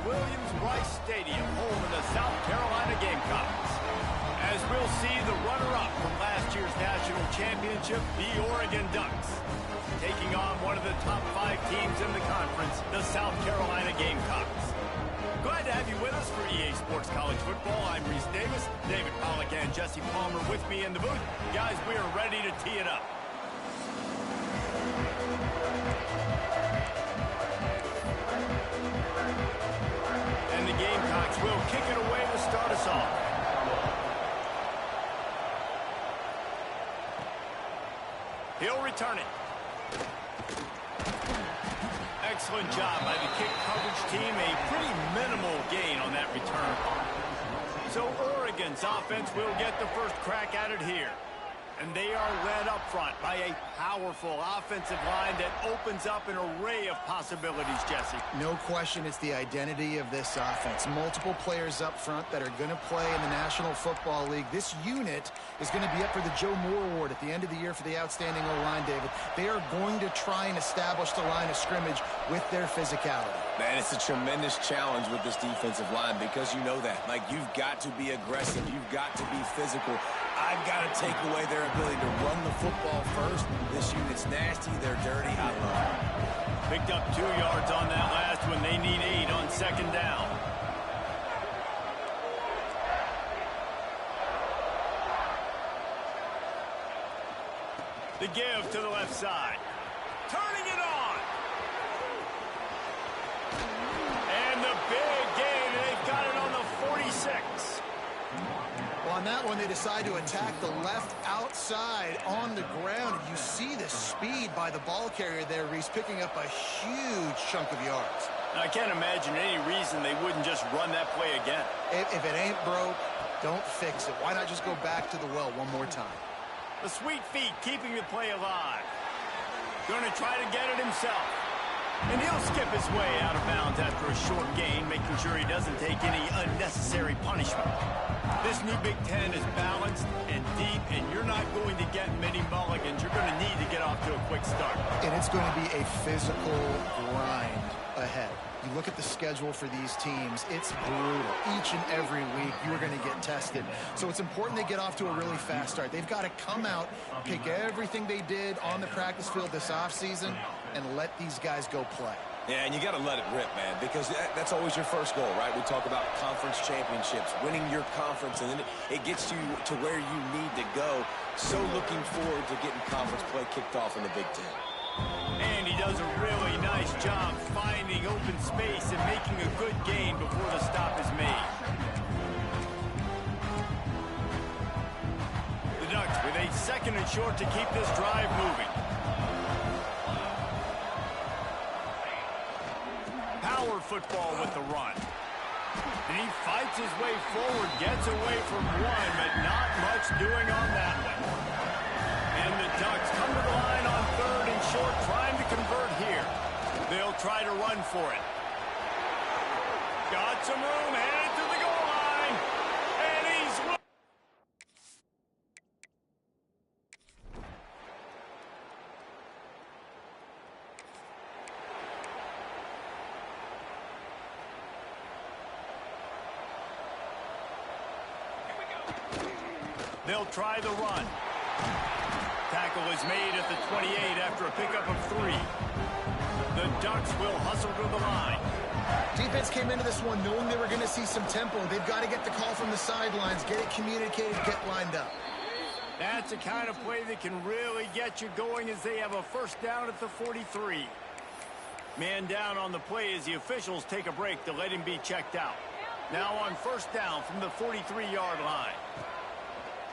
Williams-Brice Stadium, home of the South Carolina Gamecocks. As we'll see the runner-up from last year's national championship, the Oregon Ducks, taking on one of the top 5 teams in the conference, the South Carolina Gamecocks. Glad to have you with us for EA Sports College Football. I'm Reese Davis, David Pollack and Jesse Palmer with me in the booth. Guys, we are ready to tee it up. And the Gamecocks will kick it away to start us off. He'll return it. Excellent job by the kick coverage team. A pretty minimal gain on that return. So Oregon's offense will get the first crack at it here. And they are led up front by a powerful offensive line that opens up an array of possibilities, Jesse. No question it's the identity of this offense. Multiple players up front that are going to play in the National Football League. This unit is going to be up for the Joe Moore Award at the end of the year for the outstanding O-line, David. They are going to try and establish the line of scrimmage with their physicality. Man, it's a tremendous challenge with this defensive line because you know that. Like, you've got to be aggressive. You've got to be physical. I've got to take away their ability to run the football first. This unit's nasty. They're dirty. I love it. Picked up 2 yards on that last one. They need 8 on second down. The give to the left side. Turning it on. And the big gain. They've got it on the 46. Well, on that one, they decide to attack the left outside on the ground. And you see the speed by the ball carrier there, Reese, picking up a huge chunk of yards. I can't imagine any reason they wouldn't just run that play again. If it ain't broke, don't fix it. Why not just go back to the well one more time? The sweet feet keeping the play alive. Going to try to get it himself. And he'll skip his way out of bounds after a short gain, making sure he doesn't take any unnecessary punishment. This new Big Ten is balanced and deep, and you're not going to get many mulligans. You're going to need to get off to a quick start. And it's going to be a physical grind ahead. You look at the schedule for these teams, it's brutal. Each and every week, you're going to get tested. So it's important they get off to a really fast start. They've got to come out, pick everything they did on the practice field this offseason, and let these guys go play. Yeah, and you got to let it rip, man, because that's always your first goal, right? We talk about conference championships, winning your conference, and then it gets you to where you need to go. So looking forward to getting conference play kicked off in the Big Ten. And he does a really nice job finding open space and making a good gain before the stop is made. The Ducks with a second and short to keep this drive moving. Power football with the run. And he fights his way forward, gets away from one, but not much doing on that one. And the Ducks come to the line on third and short, trying to convert here. They'll try to run for it. Got some room, headed to the goal line. And he's... They'll try the run. Tackle is made at the 28 after a pickup of 3. The Ducks will hustle to the line. Defense came into this one knowing they were going to see some tempo. They've got to get the call from the sidelines, get it communicated, get lined up. That's the kind of play that can really get you going as they have a first down at the 43. Man down on the play as the officials take a break to let him be checked out. Now on first down from the 43-yard line.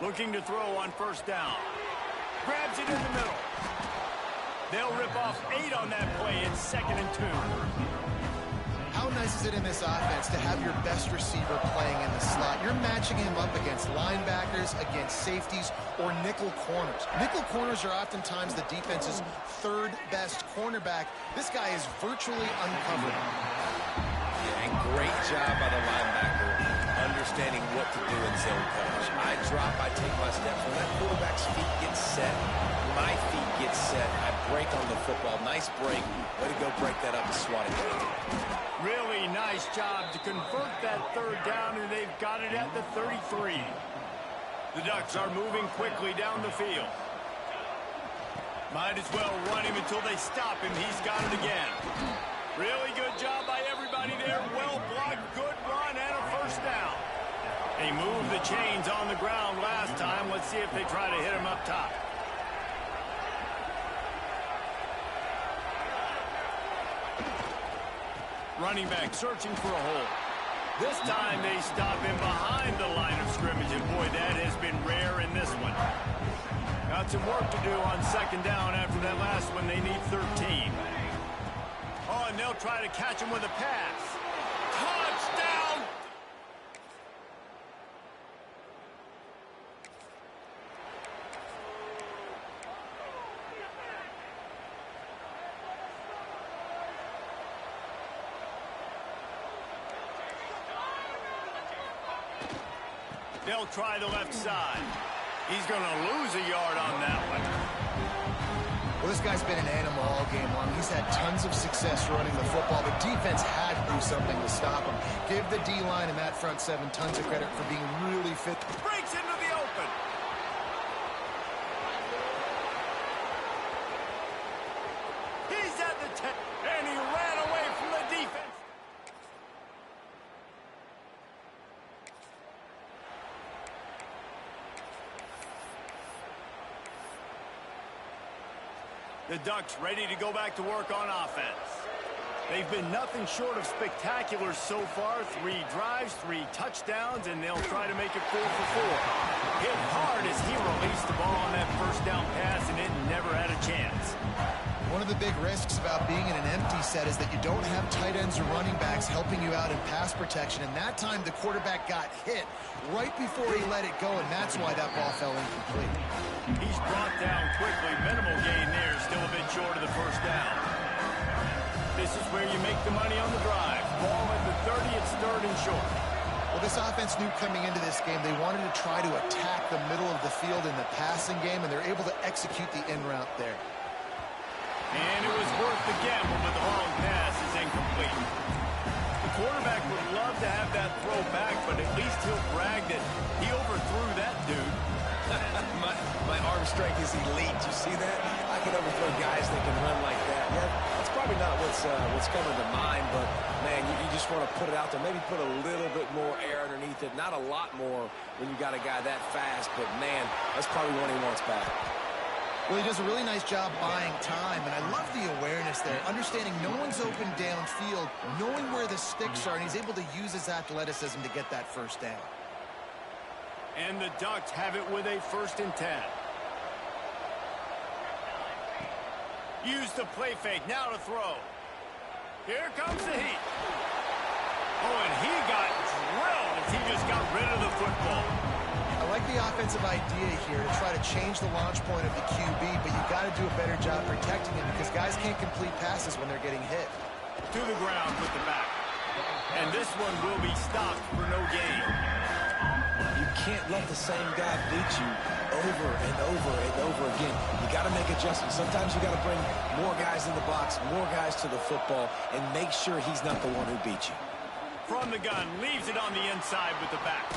Looking to throw on first down. Grabs it in the middle. They'll rip off 8 on that play. It's 2nd and 2. How nice is it in this offense to have your best receiver playing in the slot? You're matching him up against linebackers, against safeties, or nickel corners. Nickel corners are oftentimes the defense's 3rd best cornerback. This guy is virtually uncovered. Yeah, and great job by the linebacker. understanding what to do in zone coverage. I drop, I take my steps. When that quarterback's feet get set, my feet get set, I break on the football. Nice break. Way to go break that up and swat it down. Really nice job to convert that third down, and they've got it at the 33. The Ducks are moving quickly down the field. Might as well run him until they stop him. He's got it again. Really good job by everybody there. Well blocked, good run, and a first down. They moved the chains on the ground last time. Let's see if they try to hit him up top. Running back searching for a hole. This time they stop him behind the line of scrimmage, and boy, that has been rare in this one. Got some work to do on second down after that last one. They need 13. Oh, and they'll try to catch him with a pass. Touchdown! They'll try the left side. He's going to lose a yard on that one. Well, this guy's been an animal all game long. He's had tons of success running the football. The defense had to do something to stop him. Give the D-line and that front seven tons of credit for being really fit. Breaks into the open. He's at the 10, and he ran away from the defense. The Ducks ready to go back to work on offense. They've been nothing short of spectacular so far. 3 drives, 3 touchdowns, and they'll try to make it 4 for 4. Hit hard as he released the ball on that first down pass, and it never had a chance. One of the big risks about being in an empty set is that you don't have tight ends or running backs helping you out in pass protection, and that time the quarterback got hit right before he let it go, and that's why that ball fell incomplete. He's brought down quickly. Minimal gain there, still a bit short of the first down. This is where you make the money on the drive. Ball at the 30, it's third and short. Well, this offense knew coming into this game they wanted to try to attack the middle of the field in the passing game, and they're able to execute the in route there. And it was worth the gamble, but the long pass is incomplete. The quarterback would love to have that throw back, but at least he'll brag that he overthrew that dude. my arm strength is elite. You see that? I can overthrow guys that can run like that. Yeah, that's probably not what's coming to mind, but, man, you just want to put it out there. Maybe put a little bit more air underneath it. Not a lot more when you got a guy that fast, but, man, that's probably one he wants back. Well, he does a really nice job buying time, and I love the awareness there, understanding no one's open downfield, knowing where the sticks are, and he's able to use his athleticism to get that first down. And the Ducks have it with a 1st and 10. Use the play fake, now to throw. Here comes the heat. Oh, and he got drilled as he just got rid of the football. I like the offensive idea here to try to change the launch point of the QB, but you got to do a better job protecting him because guys can't complete passes when they're getting hit. To the ground with the back. And this one will be stopped for no gain. You can't let the same guy beat you over and over and over again. You got to make adjustments. Sometimes you got to bring more guys in the box, more guys to the football, and make sure he's not the one who beat you. From the gun, leaves it on the inside with the back.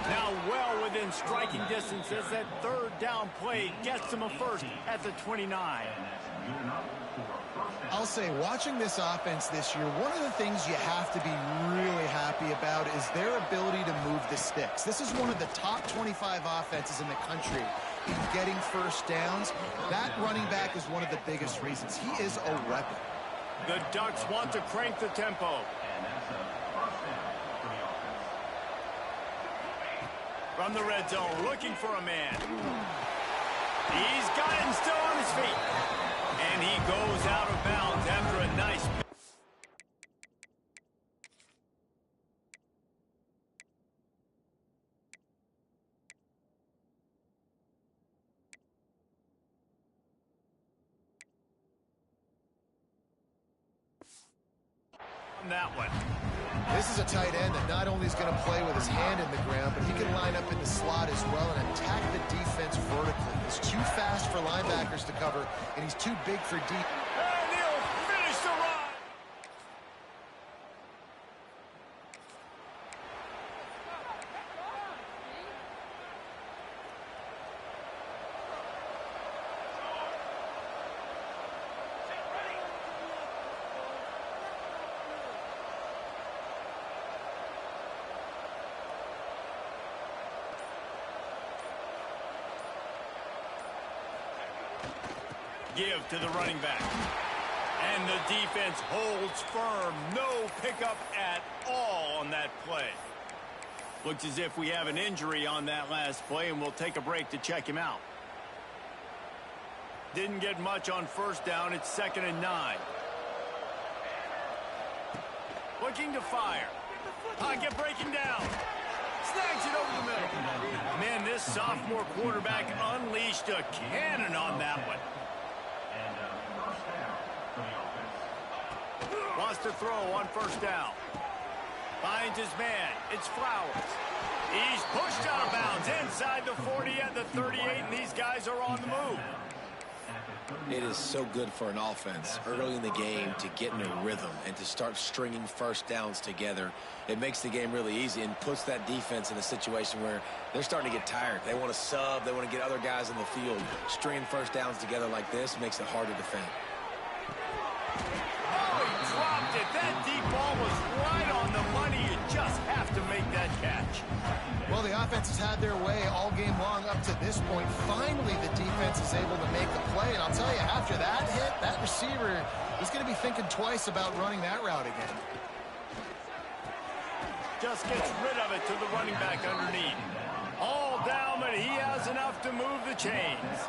Now well within striking distance as that third down play gets him a first at the 29. I'll say, watching this offense this year, one of the things you have to be really happy about is their ability to move the sticks. This is one of the top 25 offenses in the country in getting first downs. That running back is one of the biggest reasons. He is a weapon. The Ducks want to crank the tempo. From the red zone, looking for a man. He's got him still on his feet. And he goes out of bounds after a nice... on that one. This is a tight end that not only is going to play with his hand in the ground, but he can line up in the slot as well and attack the defense vertically. He's too fast for linebackers to cover, and he's too big for deep. And he'll finish the run. Give to the running back. And the defense holds firm. No pickup at all on that play. Looks as if we have an injury on that last play, and we'll take a break to check him out. Didn't get much on first down. It's 2nd and 9. Looking to fire. Pocket breaking down. Snags it over the middle. Man, this sophomore quarterback unleashed a cannon on that one. Wants to throw on first down. Finds his man. It's Flowers. He's pushed out of bounds inside the 40 at the 38, and these guys are on the move. It is so good for an offense early in the game to get in a rhythm and to start stringing first downs together. It makes the game really easy and puts that defense in a situation where they're starting to get tired. They want to sub. They want to get other guys in the field. Stringing first downs together like this makes it hard to defend. Dropped it. That deep ball was right on the money. You just have to make that catch. Well, the offense has had their way all game long up to this point. Finally, the defense is able to make the play. And I'll tell you, after that hit, that receiver is going to be thinking twice about running that route again. Just gets rid of it to the running back underneath. All down, but he has enough to move the chains.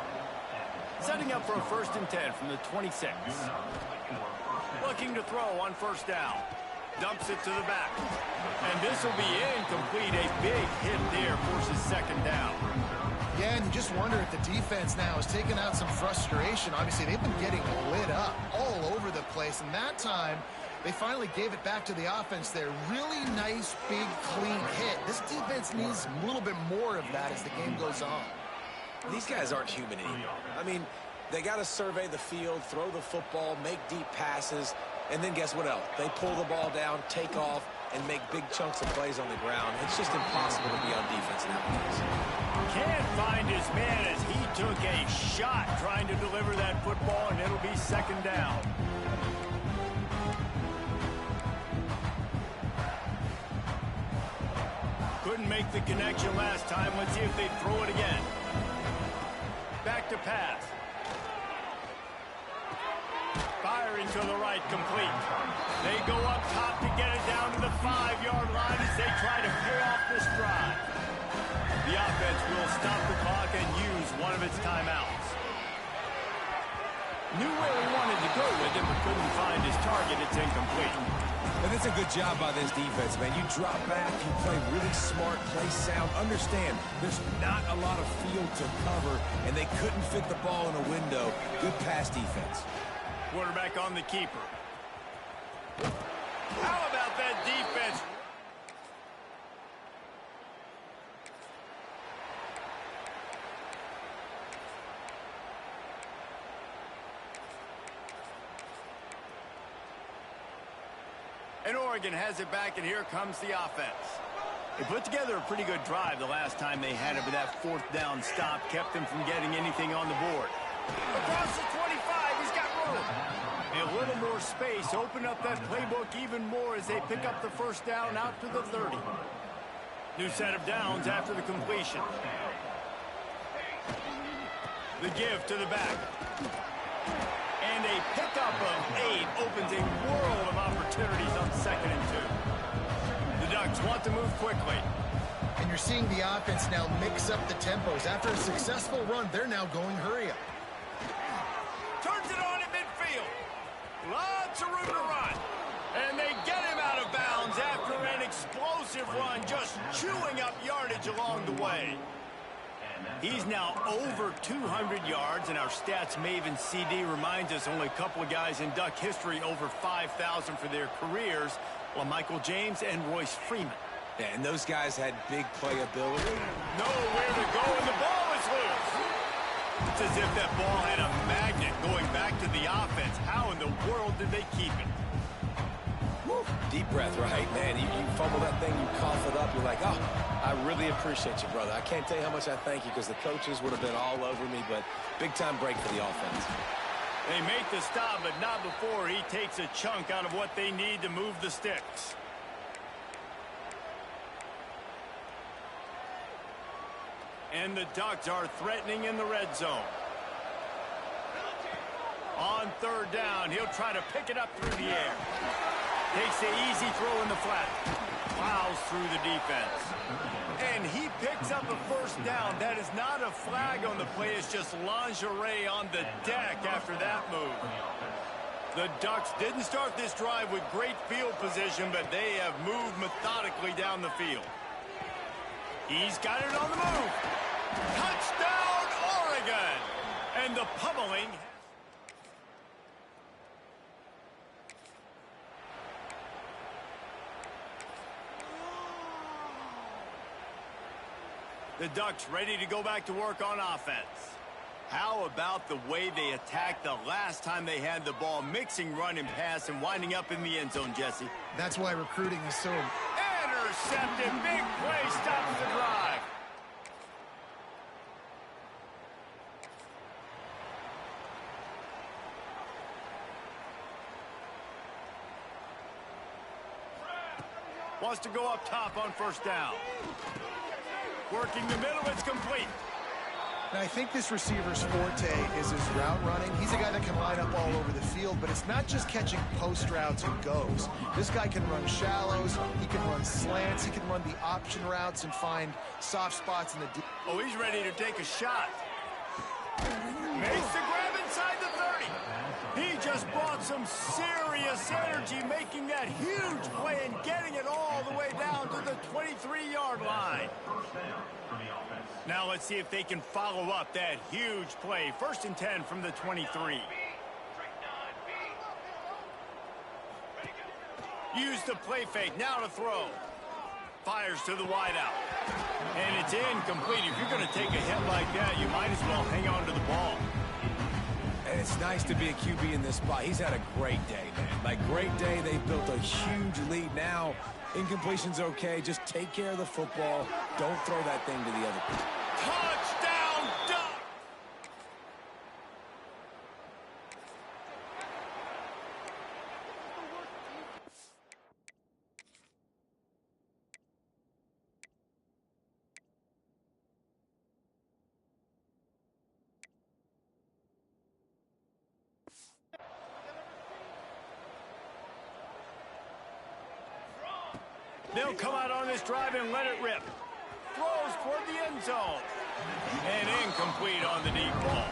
Setting up for a 1st and 10 from the 26. Looking to throw on first down. Dumps it to the back. And this will be incomplete. A big hit there forces 2nd down. Yeah, and you just wonder if the defense now has taken out some frustration. Obviously, they've been getting lit up all over the place. And that time, they finally gave it back to the offense there. Really nice, big, clean hit. This defense needs a little bit more of that as the game goes on. These guys aren't human anymore. I mean, they got to survey the field, throw the football, make deep passes, and then guess what else? They pull the ball down, take off, and make big chunks of plays on the ground. It's just impossible to be on defense nowadays. Can't find his man as he took a shot trying to deliver that football, and it'll be 2nd down. Couldn't make the connection last time. Let's see if they throw it again. Back to pass. Firing to the right, complete. They go up top to get it down to the 5-yard line as they try to pay off this drive. The offense will stop the clock and use one of its timeouts. Knew where he wanted to go with it, but couldn't find his target. It's incomplete. And it's a good job by this defense, man. You drop back, you play really smart, play sound. Understand, there's not a lot of field to cover, and they couldn't fit the ball in a window. Good pass defense. Quarterback on the keeper. How about that defense? And Oregon has it back, and here comes the offense. They put together a pretty good drive the last time they had it, but that 4th down stop kept them from getting anything on the board. Across the 25, he's got room. And a little more space, open up that playbook even more as they pick up the 1st down out to the 30. New set of downs after the completion. The give to the back. And a pickup of 8 opens a world of opportunities on 2nd and 2. The Ducks want to move quickly. And you're seeing the offense now mix up the tempos. After a successful run, they're now going hurry up. Turns it on at midfield. Lots of room to run. And they get him out of bounds after an explosive run, just chewing up yardage along the way. He's now over 200 yards, and our stats maven CD reminds us only a couple of guys in Duck history over 5,000 for their careers. LaMichael James and Royce Freeman. Yeah, and those guys had big playability. Nowhere to go, and the ball is loose. It's as if that ball had a magnet going back to the offense. How in the world did they keep it? Woo. Deep breath, right, man? You fumble that thing, you cough it up, you're like, oh, I really appreciate you, brother. I can't tell you how much I thank you because the coaches would have been all over me, but big-time break for the offense. They make the stop, but not before he takes a chunk out of what they need to move the sticks. And the Ducks are threatening in the red zone. On third down, he'll try to pick it up through the air. Takes the easy throw in the flat. Plows through the defense. And he picks up a first down. That is not a flag on the play. It's just lingerie on the deck after that move. The Ducks didn't start this drive with great field position, but they have moved methodically down the field. He's got it on the move. Touchdown, Oregon! And the pummeling. The Ducks ready to go back to work on offense. How about the way they attacked the last time they had the ball, mixing run and pass and winding up in the end zone, Jesse? That's why recruiting is so... Intercepted. Big play stops the drive. Wants to go up top on first down. Working the middle, it's complete. And I think this receiver's forte is his route running. He's a guy that can line up all over the field, but it's not just catching post routes and goes. This guy can run shallows, he can run slants, he can run the option routes and find soft spots in the deep. Oh, he's ready to take a shot. Makes the grab inside the 30. He just brought some serious energy, making that huge play and getting it all the way down to the 23-yard line. Now let's see if they can follow up that huge play. 1st and 10 from the 23. Use the play fake, now to throw. Fires to the wideout. And it's incomplete. If you're going to take a hit like that, you might as well hang on to the ball. And it's nice to be a QB in this spot. He's had a great day, man. Like, great day. They've built a huge lead now. Incompletion's okay. Just take care of the football. Don't throw that thing to the other. Touchdown, Duck! They'll come out on this drive and let it rip. Throws toward the end zone. And incomplete on the deep ball.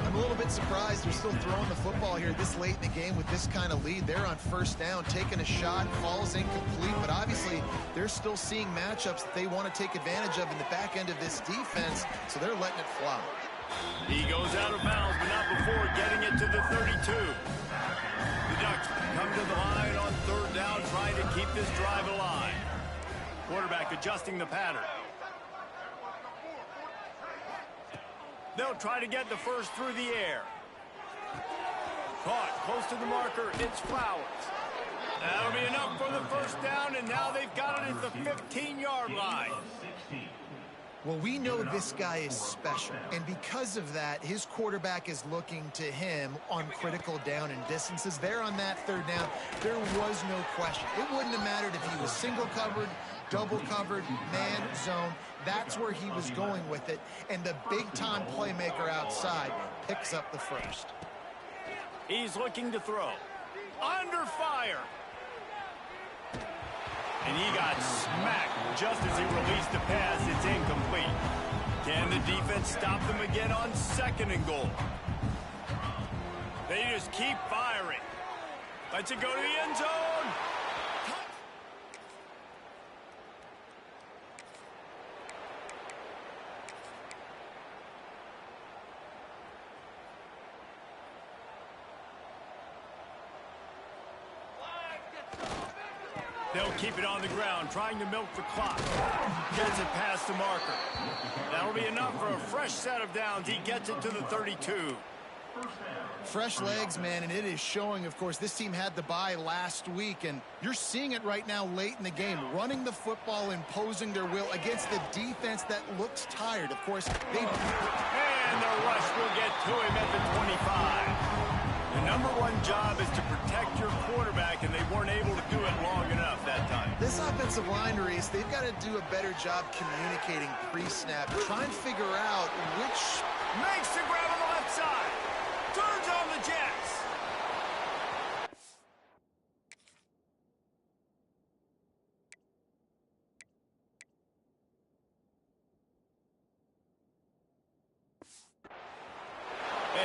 I'm a little bit surprised they're still throwing the football here this late in the game with this kind of lead. They're on first down, taking a shot, falls incomplete, but obviously they're still seeing matchups that they want to take advantage of in the back end of this defense, so they're letting it fly. He goes out of bounds, but not before getting it to the 32. The Ducks come to the line on third down, trying to keep this drive alive. Quarterback adjusting the pattern. They'll try to get the first through the air. Caught close to the marker, it's Flowers. That'll be enough for the first down, and now they've got it at the 15-yard line. Well, we know this guy is special, and because of that, his quarterback is looking to him on critical down and distances. There on that third down, there was no question. It wouldn't have mattered if he was single covered, double covered, man, zone. That's where he was going with it, and the big-time playmaker outside picks up the first. He's looking to throw. Under fire. And he got smacked just as he released the pass. It's incomplete. Can the defense stop them again on 2nd and goal? They just keep firing. Lets it go to the end zone. They'll keep it on the ground, trying to milk the clock. Gets it past the marker. That'll be enough for a fresh set of downs. He gets it to the 32. Fresh legs, man, and it is showing. Of course, this team had the bye last week, and you're seeing it right now late in the game, running the football, imposing their will against the defense that looks tired. Of course, they... And the rush will get to him at the 25. The number one job is to protect your quarterback, and they weren't able to do it long enough that time. This offensive line, Reese, they've got to do a better job communicating pre-snap. Try and figure out which... Makes the grab on the left side. Turns on the Jets.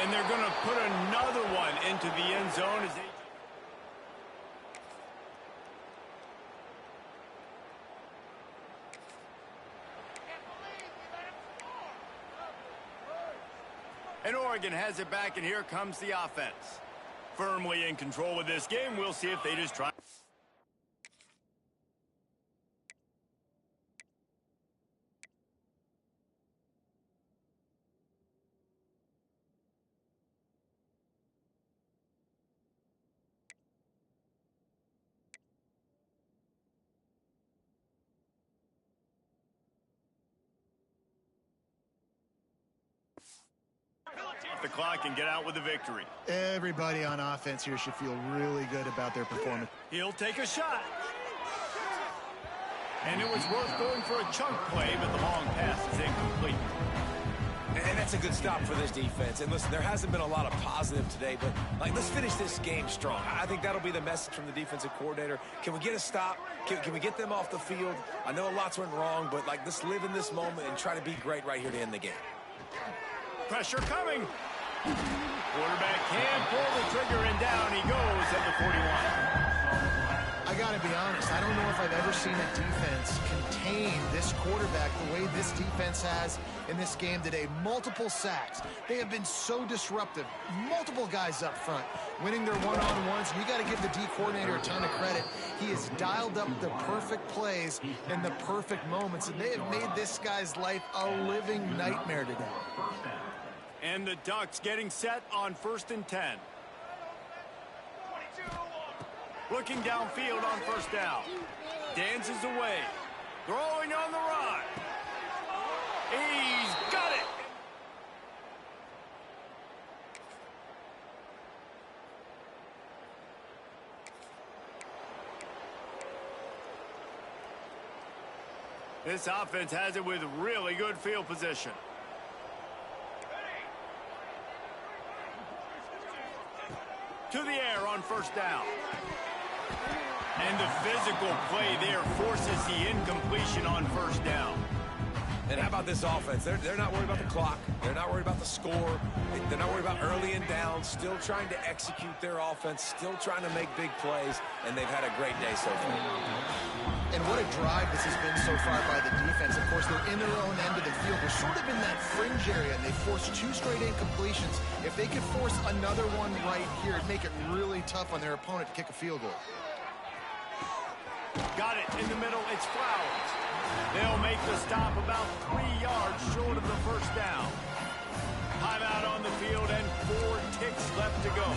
And they're going to put another one into the end zone as they... And Oregon has it back, and here comes the offense. Firmly in control of this game. We'll see if they just try. The clock and get out with the victory. Everybody on offense here should feel really good about their performance. He'll take a shot. And it was worth going for a chunk play, but the long pass is incomplete. And that's a good stop for this defense. And listen, there hasn't been a lot of positive today, but let's finish this game strong. I think that'll be the message from the defensive coordinator. Can we get a stop? Can we get them off the field? I know lots went wrong, but let's live in this moment and try to be great right here to end the game. Pressure coming. Quarterback can pull the trigger, and down he goes at the 41. I got to be honest, I don't know if I've ever seen a defense contain this quarterback the way this defense has in this game today. Multiple sacks. They have been so disruptive. Multiple guys up front winning their one-on-ones. You got to give the D coordinator a ton of credit. He has dialed up the perfect plays in the perfect moments, and they have made this guy's life a living nightmare today. And the Ducks getting set on 1st and 10. Looking downfield on first down. Dances away. Throwing on the run. He's got it. This offense has it with really good field position. To the air on first down. And the physical play there forces the incompletion on first down. And how about this offense? They're not worried about the clock. They're not worried about the score. They're not worried about early and down. Still trying to execute their offense. Still trying to make big plays. And they've had a great day so far. And what a drive this has been so far by the defense. Of course, they're in their own end of the field. They're sort of in that fringe area, and they forced 2 straight incompletions. If they could force another one right here, it'd make it really tough on their opponent to kick a field goal. Got it in the middle. It's Flowers. They'll make the stop about 3 yards short of the first down. Timeout on the field and 4 ticks left to go.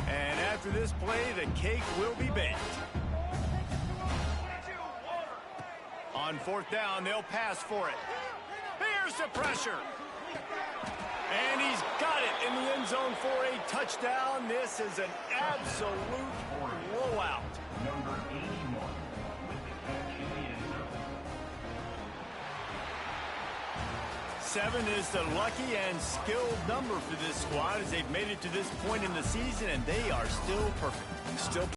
And after this play, the cake will be baked. On 4th down, they'll pass for it. Here's the pressure. And he's got it in the end zone for a touchdown. This is an absolute blowout. Number 81 with the catch in the end zone. 7 is the lucky and skilled number for this squad as they've made it to this point in the season, and they are still perfect. Still